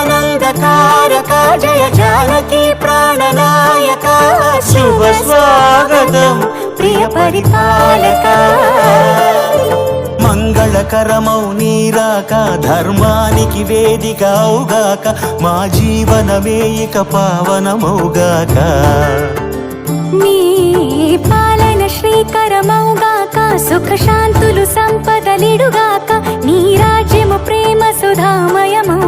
జగదానందకారక జయ జానకి ప్రాణనాయక శుభ స్వాగతం ప్రియ పరిపాలక మంగళకరమౌ నీరాక ధర్మానికి వేదిక అవుగాక మా జీవనమే ఇక పావనమౌగాక నీ పాలన శ్రీకరమౌగాక సుఖ శాంతులు సంపదలిడుగాక నీ రాజ్యము ప్రేమ సుధామయమౌ